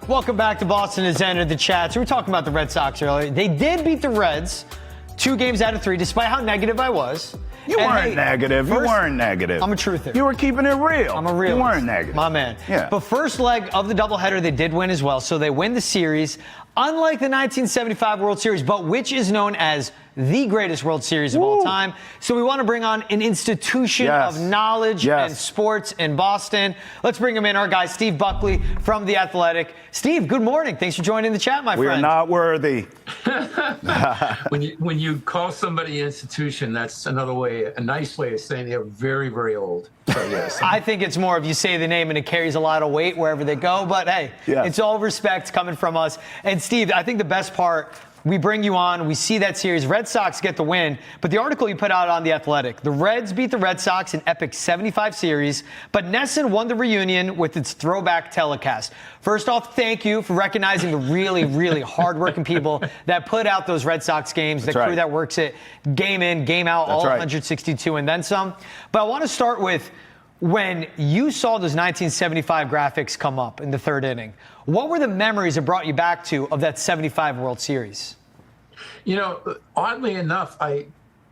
Welcome back to Boston has entered the chat. So we're talking about the Red Sox earlier. They did beat the Reds 2 games out of 3, despite how negative I was. You weren't negative. You weren't negative. I'm a truther. You were keeping it real. I'm a realist. You weren't negative. My man. Yeah. But first leg of the doubleheader, they did win as well. So they win the series, unlike the 1975 World Series, but which is known as the greatest World Series of all time. So we want to bring on an institution of knowledge and sports in Boston. Let's bring him in, our guy, Steve Buckley from The Athletic. Steve, good morning. Thanks for joining the chat, my friend. We are not worthy. When you call somebody an institution, that's another way, a nice way of saying they're very, very old. So yes. I think it's more of you say the name and it carries a lot of weight wherever they go. But hey, it's all respect coming from us. And Steve, I think the best part, we bring you on, we see that series. Red Sox get the win, but the article you put out on The Athletic, the Reds beat the Red Sox in epic 75 series, but NESN won the reunion with its throwback telecast. First off, thank you for recognizing the really, really hardworking people that put out those Red Sox games, the crew that works it game in, game out, all 162 and then some. But I want to start with when you saw those 1975 graphics come up in the 3rd inning. What were the memories it brought you back to of that 75 World Series? You know, oddly enough,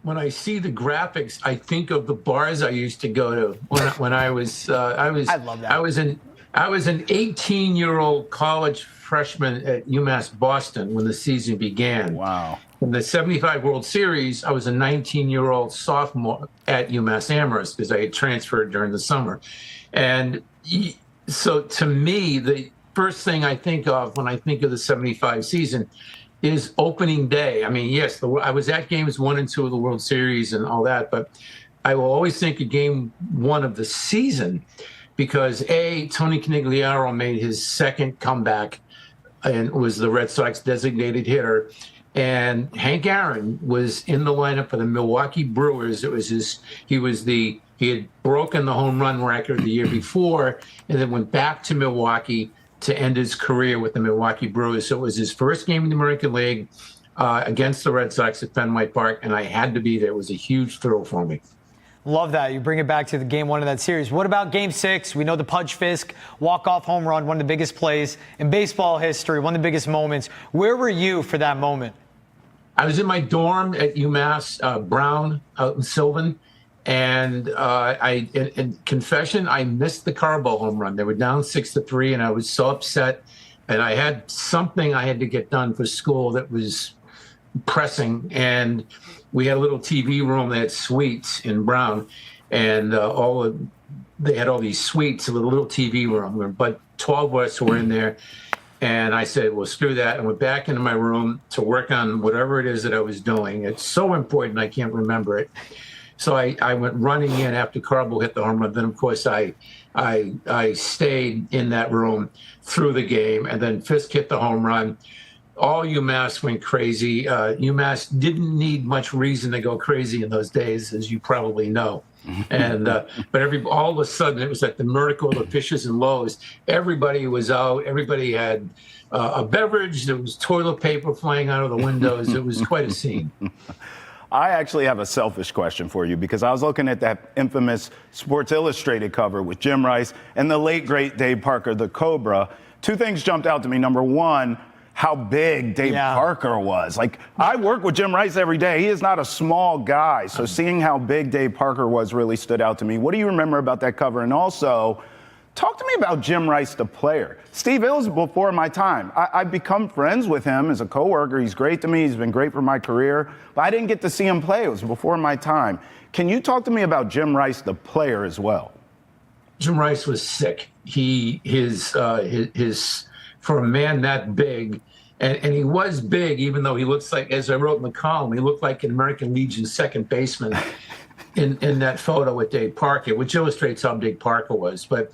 when I see the graphics, I think of the bars I used to go to when I was I love that. I was an 18-year-old college freshman at UMass Boston when the season began. Wow. In the 75 World Series, I was a 19-year-old sophomore at UMass Amherst because I had transferred during the summer. And so to me, the first thing I think of when I think of the 75 season is opening day. I mean, yes, I was at games 1 and 2 of the World Series and all that, but I will always think of game 1 of the season because Tony Conigliaro made his second comeback and was the Red Sox designated hitter. And Hank Aaron was in the lineup for the Milwaukee Brewers. He had broken the home run record the year before and then went back to Milwaukee to end his career with the Milwaukee Brewers. So it was his first game in the American League against the Red Sox at Fenway Park, and I had to be there. It was a huge thrill for me. Love that. You bring it back to the game 1 of that series. What about game 6? We know the Pudge Fisk walk-off home run, one of the biggest plays in baseball history, one of the biggest moments. Where were you for that moment? I was in my dorm at UMass Brown out in Sylvan. And in confession, I missed the Carbo home run. They were down 6-3, and I was so upset. And I had something I had to get done for school that was pressing. And we had a little TV room. They had suites in Brown, and they had all these suites, a little TV room. But 12 of us were in there. And I said, well, screw that. And went back into my room to work on whatever it is that I was doing. It's so important, I can't remember it. So I went running in after Carbo hit the home run. Then, of course, I stayed in that room through the game. And then Fisk hit the home run. All UMass went crazy. UMass didn't need much reason to go crazy in those days, as you probably know. And but all of a sudden, it was like the miracle of the fishes and loaves. Everybody was out. Everybody had a beverage. There was toilet paper flying out of the windows. It was quite a scene. I actually have a selfish question for you because I was looking at that infamous Sports Illustrated cover with Jim Rice and the late, great Dave Parker, the Cobra. 2 things jumped out to me. Number 1, how big Dave Parker was. Like, I work with Jim Rice every day. He is not a small guy. So seeing how big Dave Parker was really stood out to me. What do you remember about that cover? And also, talk to me about Jim Rice, the player. Steve, it was before my time. I've become friends with him as a coworker. He's great to me. He's been great for my career. But I didn't get to see him play. It was before my time. Can you talk to me about Jim Rice, the player, as well? Jim Rice was sick. For a man that big, and he was big, even though he looks like, as I wrote in the column, he looked like an American Legion second baseman in that photo with Dave Parker, which illustrates how big Parker was. But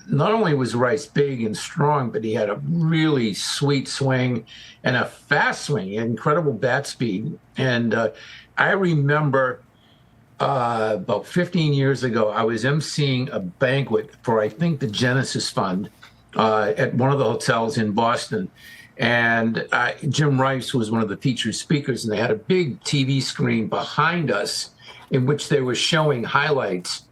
not only was Rice big and strong, but he had a really sweet swing and a fast swing. He had incredible bat speed. And I remember about 15 years ago, I was emceeing a banquet for, I think, the Genesis Fund at one of the hotels in Boston. And Jim Rice was one of the featured speakers, and they had a big TV screen behind us in which they were showing highlights.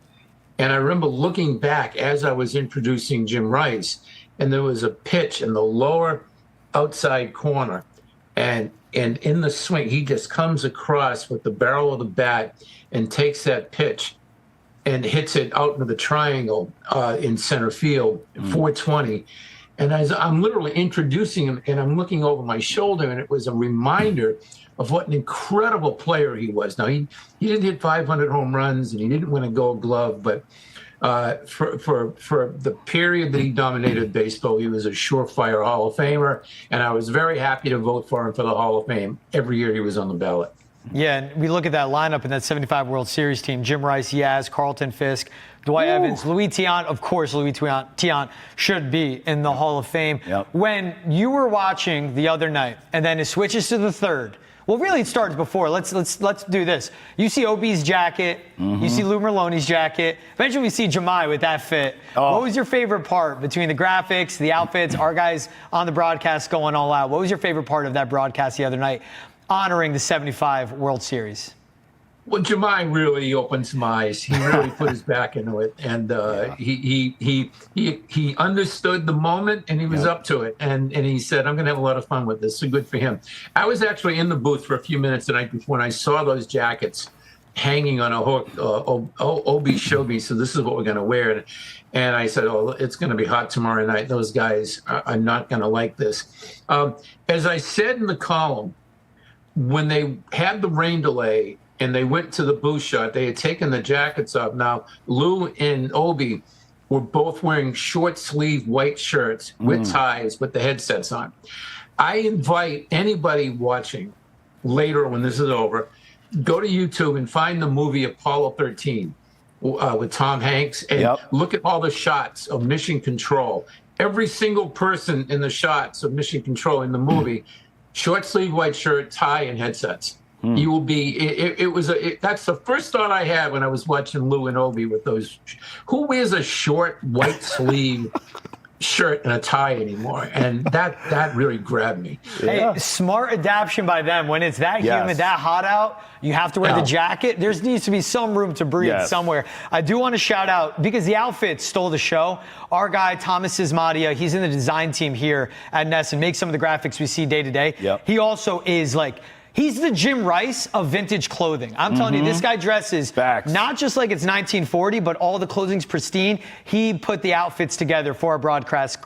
And I remember looking back as I was introducing Jim Rice, and there was a pitch in the lower outside corner, and in the swing, he just comes across with the barrel of the bat and takes that pitch and hits it out into the triangle in center field, 420. And as I'm literally introducing him, and I'm looking over my shoulder, and it was a reminder of what an incredible player he was. Now, he didn't hit 500 home runs, and he didn't win a Gold Glove, but for the period that he dominated baseball, he was a surefire Hall of Famer, and I was very happy to vote for him for the Hall of Fame every year he was on the ballot. Yeah, and we look at that lineup in that 75 World Series team: Jim Rice, Yaz, Carlton Fisk, Dwight Evans, Louis Tiant. Of course, Louis Tiant should be in the Hall of Fame. Yep. When you were watching the other night, and then it switches to the third. Well, really, it starts before. Let's do this. You see OB's jacket. You see Lou Merloni's jacket. Eventually, we see Jemai with that fit. Oh. What was your favorite part between the graphics, the outfits, our guys on the broadcast going all out? What was your favorite part of that broadcast the other night, honoring the 75 World Series? Well, Jemai really opened some eyes. He really put his back into it, and he understood the moment, and he was up to it. And he said, "I'm going to have a lot of fun with this." So good for him. I was actually in the booth for a few minutes the night before, and I saw those jackets hanging on a hook. Obi showed me, so this is what we're going to wear. And I said, "Oh, it's going to be hot tomorrow night. Those guys are not going to like this." As I said in the column, when they had the rain delay and they went to the booth shot, they had taken the jackets off. Now, Lou and Obi were both wearing short sleeve white shirts with ties with the headsets on. I invite anybody watching later when this is over, go to YouTube and find the movie Apollo 13 with Tom Hanks and look at all the shots of Mission Control. Every single person in the shots of Mission Control in the movie, short sleeve white shirt, tie, and headsets. You will be. That's the first thought I had when I was watching Lou and Obi with those. Who wears a short white sleeve shirt and a tie anymore? And that really grabbed me. Hey, smart adaptation by them. When it's that humid, that hot out, you have to wear the jacket. There needs to be some room to breathe somewhere. I do want to shout out, because the outfit stole the show, our guy, Thomas Ismadia, he's in the design team here at NESN, makes some of the graphics we see day to day. He also is he's the Jim Rice of vintage clothing. I'm telling you, this guy dresses not just like it's 1940, but all the clothing's pristine. He put the outfits together for our broadcast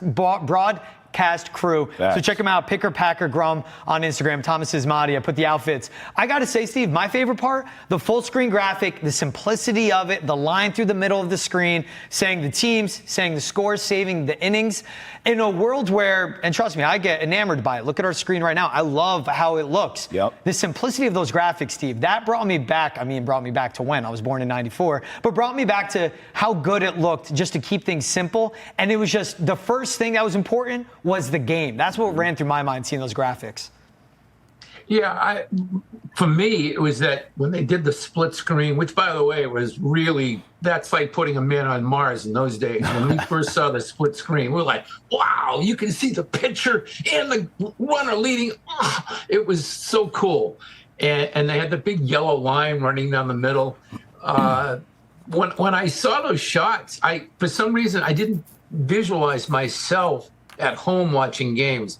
crew. So check him out, Picker Packer Grum on Instagram, Thomas Ismadia, put the outfits. I got to say, Steve, my favorite part, the full screen graphic, the simplicity of it, the line through the middle of the screen, saying the teams, saying the scores, saving the innings. In a world where, and trust me, I get enamored by it. Look at our screen right now. I love how it looks. The simplicity of those graphics, Steve, that brought me back. Brought me back to when I was born in '94, but brought me back to how good it looked just to keep things simple. And it was just the first thing that was important was the game. That's what ran through my mind seeing those graphics. Yeah, for me, it was that when they did the split screen, which, by the way, was really, that's like putting a man on Mars in those days. When we first saw the split screen, we were like, wow, you can see the pitcher and the runner leading. Oh, it was so cool. And they had the big yellow line running down the middle. When I saw those shots, for some reason, I didn't visualize myself at home watching games.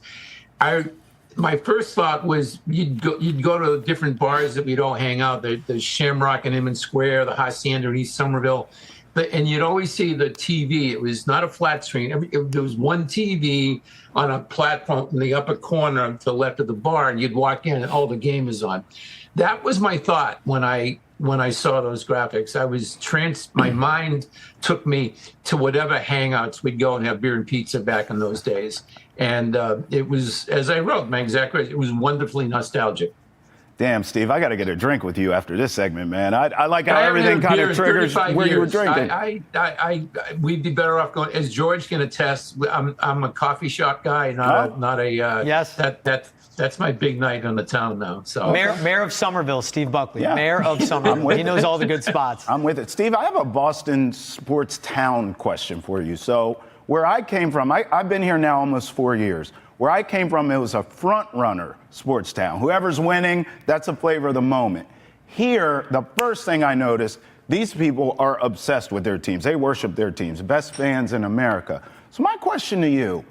My first thought was you'd go to different bars that we'd all hang out, the Shamrock in Inman Square, the Hacienda in East Somerville, and you'd always see the TV. It was not a flat screen. There was one TV on a platform in the upper corner to the left of the bar, and you'd walk in and the game is on. That was my thought when I saw those graphics. My mind took me to whatever hangouts we'd go and have beer and pizza back in those days. And it was, as I wrote, my exact words, it was wonderfully nostalgic. Damn, Steve, I got to get a drink with you after this segment, man. I like how everything kind of triggers where you were drinking. We'd be better off going, as George can attest, I'm a coffee shop guy, not a yes. That's my big night on the town now. So Mayor of Somerville, Steve Buckley. Mayor of Somerville. He knows all the good spots. I'm with it. Steve, I have a Boston sports town question for you. So where I came from, I've been here now almost 4 years. Where I came from, it was a front runner sports town. Whoever's winning, that's a flavor of the moment. Here, the first thing I noticed, these people are obsessed with their teams. They worship their teams, best fans in America. So my question to you,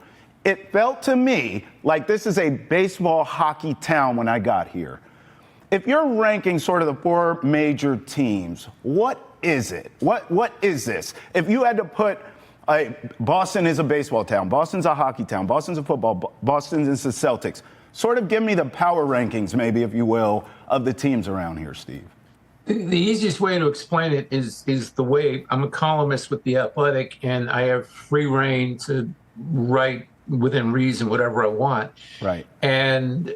it felt to me like this is a baseball hockey town when I got here. If you're ranking sort of the 4 major teams, what is it? What is this? If you had to put Boston is a baseball town, Boston's a hockey town, Boston's a football, Boston is the Celtics. Sort of give me the power rankings, maybe, if you will, of the teams around here, Steve. The easiest way to explain it is the way I'm a columnist with The Athletic, and I have free reign to write within reason whatever I want. Right. And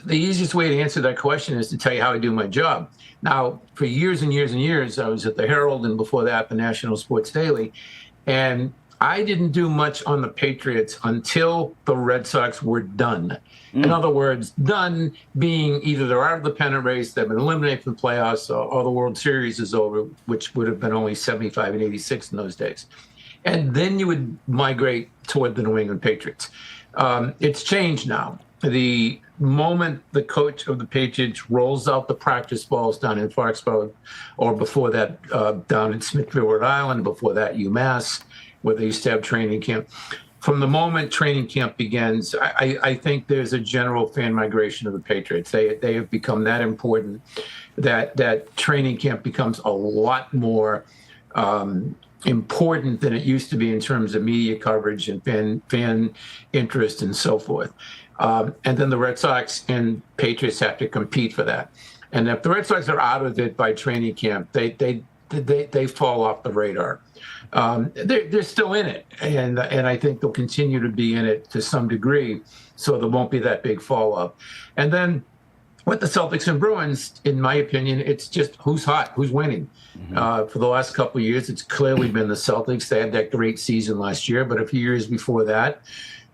the easiest way to answer that question is to tell you how I do my job. Now, for years and years and years, I was at the Herald, and before that, the National Sports Daily. And I didn't do much on the Patriots until the Red Sox were done. In other words, done being either they're out of the pennant race, they've been eliminated from the playoffs, or the World Series is over, which would have been only 75 and 86 in those days. And then you would migrate toward the New England Patriots. It's changed now. The moment the coach of the Patriots rolls out the practice balls down in Foxborough, or before that down in Smithfield, Rhode Island, before that UMass, where they used to have training camp. From the moment training camp begins, I think there's a general fan migration of the Patriots. They have become that important that training camp becomes a lot more important than it used to be in terms of media coverage and fan interest and so forth. And then the Red Sox and Patriots have to compete for that. And if the Red Sox are out of it by training camp, they fall off the radar. They're still in it, and I think they'll continue to be in it to some degree, so there won't be that big fall off. And then with the Celtics and Bruins, in my opinion, it's just who's hot, who's winning. For the last couple of years, it's clearly been the Celtics. They had that great season last year, but a few years before that,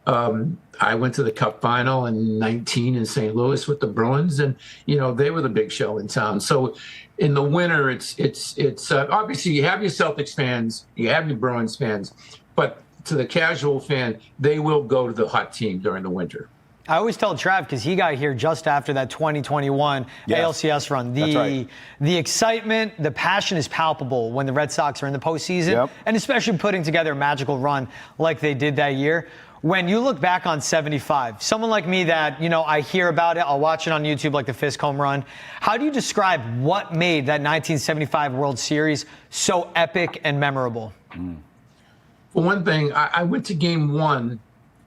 I went to the Cup final in 19 in St. Louis with the Bruins, and they were the big show in town. So in the winter, it's obviously you have your Celtics fans, you have your Bruins fans, but to the casual fan, they will go to the hot team during the winter. I always tell Trav, because he got here just after that 2021 ALCS run. The excitement, the passion is palpable when the Red Sox are in the postseason, and especially putting together a magical run like they did that year. When you look back on 75, someone like me that, I hear about it, I'll watch it on YouTube like the Fisk home run. How do you describe what made that 1975 World Series so epic and memorable? For one thing, I went to game 1,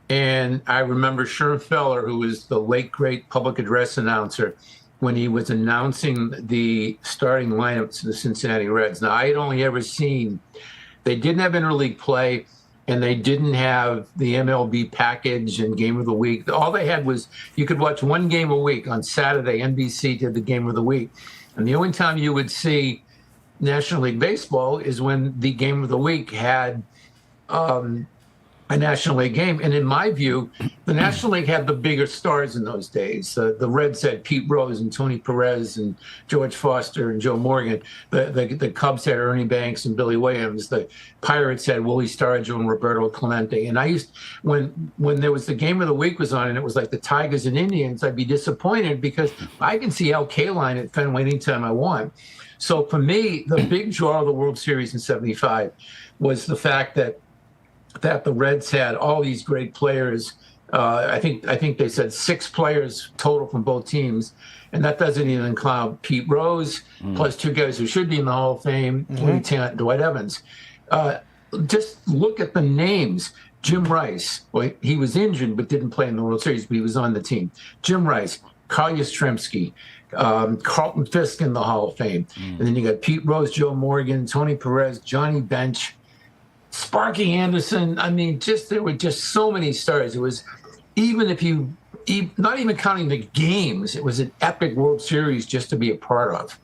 and I remember Sherm Feller, who was the late, great public address announcer, when he was announcing the starting lineup to the Cincinnati Reds. Now, I had only ever seen, they didn't have interleague play, and they didn't have the MLB package and game of the week. All they had was you could watch one game a week. On Saturday, NBC did the game of the week. And the only time you would see National League Baseball is when the game of the week had a National League game. And in my view, the National League had the bigger stars in those days. The Reds had Pete Rose and Tony Perez and George Foster and Joe Morgan. The Cubs had Ernie Banks and Billy Williams. The Pirates had Willie Stargell and Roberto Clemente. And I used, when there was the game of the week was on and it was like the Tigers and Indians, I'd be disappointed because I can see Al Kaline at Fenway anytime I want. So for me, the big draw of the World Series in '75 was the fact that the Reds had all these great players. I think they said 6 players total from both teams, and that doesn't even include Pete Rose, plus 2 guys who should be in the Hall of Fame, Dwight Evans. Just look at the names. Jim Rice, well, he was injured but didn't play in the World Series, but he was on the team. Jim Rice, Carl Yastrzemski, Carlton Fisk in the Hall of Fame. And then you got Pete Rose, Joe Morgan, Tony Perez, Johnny Bench, Sparky Anderson. I mean, there were just so many stars. It was, even if you, not even counting the games, it was an epic World Series just to be a part of.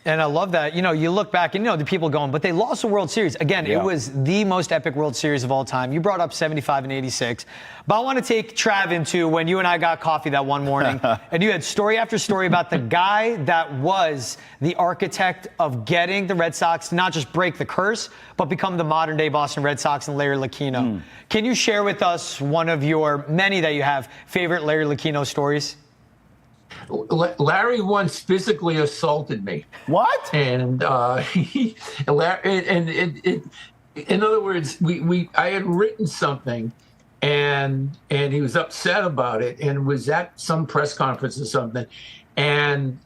And I love that. You look back and, the people going, but they lost the World Series. Again, it was the most epic World Series of all time. You brought up 75 and 86. But I want to take Trav into when you and I got coffee that one morning, and you had story after story about the guy that was the architect of getting the Red Sox to not just break the curse, but become the modern-day Boston Red Sox and Larry Lucchino. Can you share with us one of your many that you have favorite Larry Lucchino stories? Larry once physically assaulted me. What? And in other words, I had written something, and he was upset about it, and was at some press conference or something, and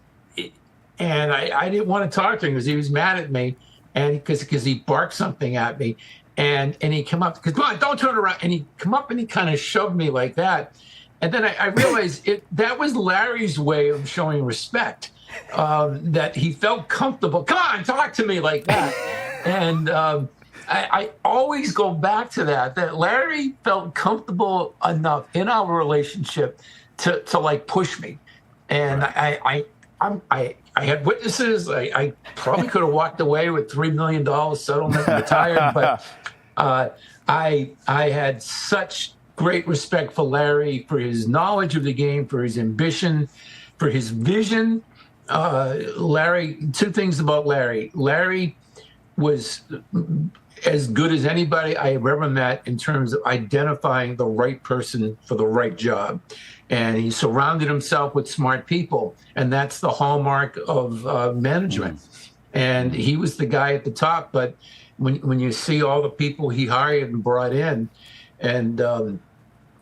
I didn't want to talk to him because he was mad at me, and because he barked something at me, and he came up, because come on, don't turn around, and he come up and he kind of shoved me like that, and then I realized that was Larry's way of showing respect, that he felt comfortable. Come on, talk to me like that, and I always go back to that Larry felt comfortable enough in our relationship to like push me, and right. I had witnesses. I probably could have walked away with $3 million settlement and retired, but I had such great respect for Larry, for his knowledge of the game, for his ambition, for his vision. Larry, two things about Larry. Larry was as good as anybody I have ever met in terms of identifying the right person for the right job. And he surrounded himself with smart people. And that's the hallmark of management. And he was the guy at the top. But when you see all the people he hired and brought in, and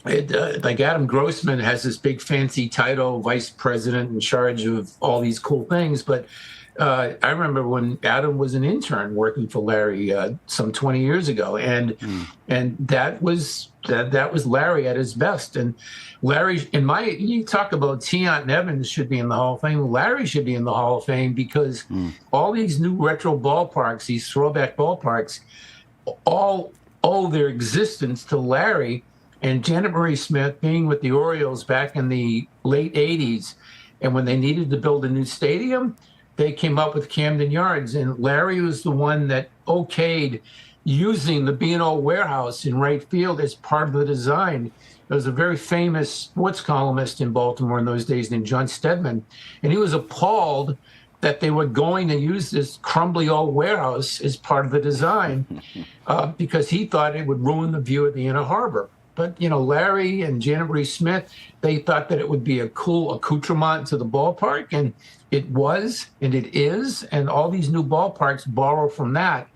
like Adam Grossman has this big fancy title, vice president in charge of all these cool things. But I remember when Adam was an intern working for Larry some 20 years ago, and that was Larry at his best. And Larry, you talk about Tiant and Evans should be in the Hall of Fame. Larry should be in the Hall of Fame because all these new retro ballparks, these throwback ballparks, all owe their existence to Larry and Janet Marie Smith being with the Orioles back in the late 80s. And when they needed to build a new stadium, they came up with Camden Yards, and Larry was the one that okayed using the B&O warehouse in right field as part of the design. There was a very famous sports columnist in Baltimore in those days named John Stedman, and he was appalled that they were going to use this crumbly old warehouse as part of the design because he thought it would ruin the view of the Inner Harbor. But, Larry and Janet Marie Smith, they thought that it would be a cool accoutrement to the ballpark, and it was, and it is, and all these new ballparks borrow from that,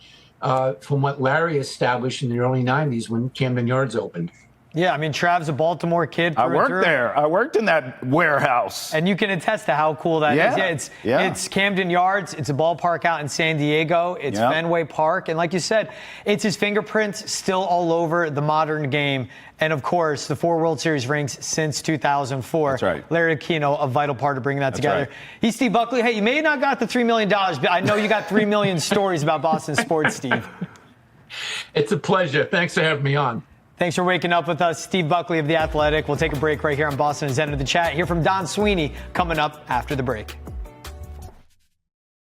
from what Larry established in the early 90s when Camden Yards opened. Yeah, I mean, Trav's a Baltimore kid. I worked there. I worked in that warehouse. And you can attest to how cool that is. Yeah, it's Camden Yards. It's a ballpark out in San Diego. It's Fenway Park. And like you said, it's his fingerprints still all over the modern game. And, of course, the 4 World Series rings since 2004. That's right. Larry Lucchino, a vital part of bringing that together. Right. He's Steve Buckley. Hey, you may not got the $3 million, but I know you got 3 million stories about Boston sports, Steve. It's a pleasure. Thanks for having me on. Thanks for waking up with us, Steve Buckley of The Athletic. We'll take a break right here on Boston is End of the Chat. Hear from Don Sweeney coming up after the break.